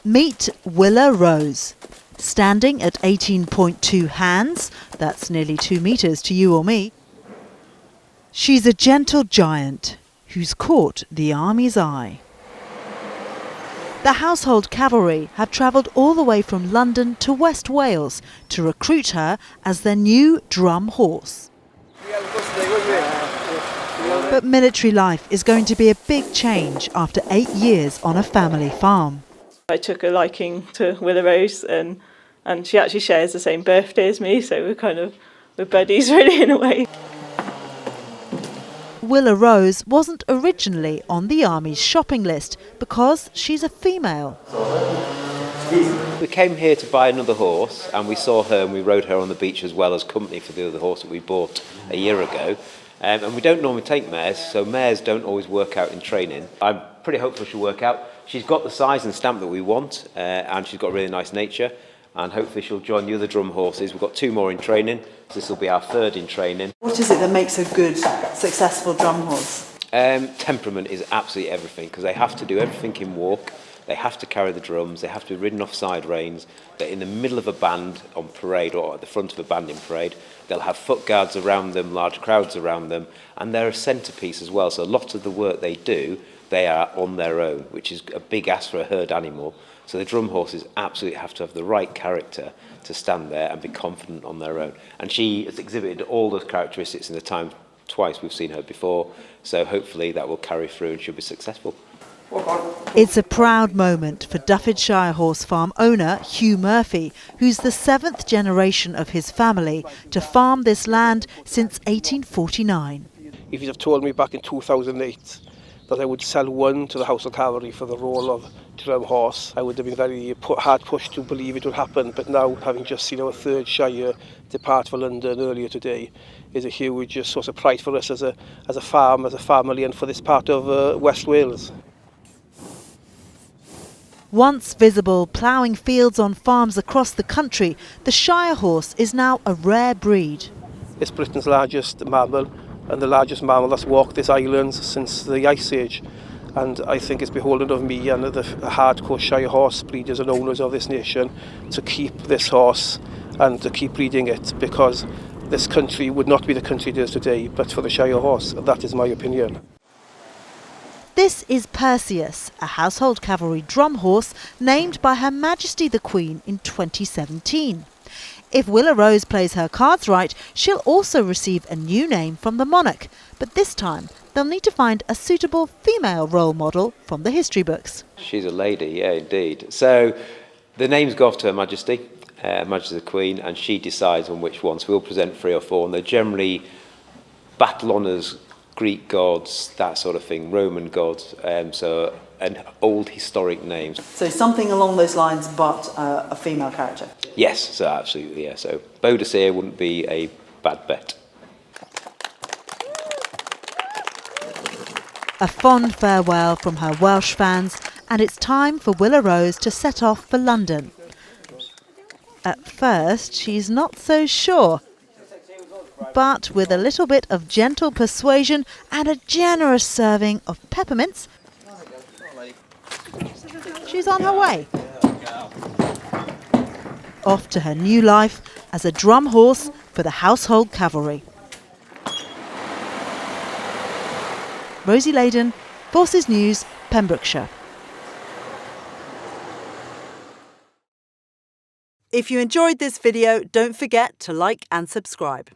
Meet Willa Rose. Standing at 18.2 hands, that's nearly 2 metres to you or me, she's a gentle giant who's caught the Army's eye. The household cavalry have travelled all the way from London to West Wales to recruit her as their new drum horse. But military life is going to be a big change after 8 years on a family farm. I took a liking to Willa Rose and she actually shares the same birthday as me, so we're buddies really in a way. Willa Rose wasn't originally on the Army's shopping list because she's a female. We came here to buy another horse and we saw her and we rode her on the beach as well as company for the other horse that we bought a year ago. And we don't normally take mares, so mares don't always work out in training. I'm pretty hopeful she'll work out. She's got the size and stamp that we want, and she's got a really nice nature, and hopefully she'll join the other drum horses. We've got 2 more in training, so this will be our 3rd in training. What is it that makes a good, successful drum horse? Temperament is absolutely everything, because they have to do everything in walk. They have to carry the drums, they have to be ridden off side reins, they're in the middle of a band on parade or at the front of a band in parade. They'll have foot guards around them, large crowds around them, and they're a centrepiece as well. So a lot of the work they do, they are on their own, which is a big ask for a herd animal. So the drum horses absolutely have to have the right character to stand there and be confident on their own. And she has exhibited all those characteristics in the time twice we've seen her before, so hopefully that will carry through and she'll be successful. It's a proud moment for Duffordshire Horse Farm owner Hugh Murphy, who's the 7th generation of his family to farm this land since 1849. If you'd have told me back in 2008 that I would sell one to the House of Calvary for the role of drum horse, I would have been very hard pushed to believe it would happen. But now, having just seen our 3rd Shire depart for London earlier today, is a huge source of pride for us as a farm, as a family, and for this part of West Wales. Once visible ploughing fields on farms across the country, the Shire horse is now a rare breed. It's Britain's largest mammal and the largest mammal that's walked this island since the Ice Age. And I think it's beholden of me and the hardcore Shire horse breeders and owners of this nation to keep this horse and to keep breeding it, because this country would not be the country it is today but for the Shire horse. That is my opinion. This is Perseus, a household cavalry drum horse named by Her Majesty the Queen in 2017. If Willa Rose plays her cards right, she'll also receive a new name from the monarch, but this time they'll need to find a suitable female role model from the history books. She's a lady, yeah, indeed. So the names go off to Her Majesty, Majesty the Queen, and she decides on which ones. We'll present 3 or 4, and they're generally battle honours, Greek gods, that sort of thing, Roman gods, and old historic names. So something along those lines, but a female character? Yes, so absolutely, yeah. So Boadicea wouldn't be a bad bet. A fond farewell from her Welsh fans, and it's time for Willa Rose to set off for London. At first, she's not so sure. But with a little bit of gentle persuasion and a generous serving of peppermints, she's on her way. Off to her new life as a drum horse for the household cavalry. Rosie Leyden, Forces News, Pembrokeshire. If you enjoyed this video, don't forget to like and subscribe.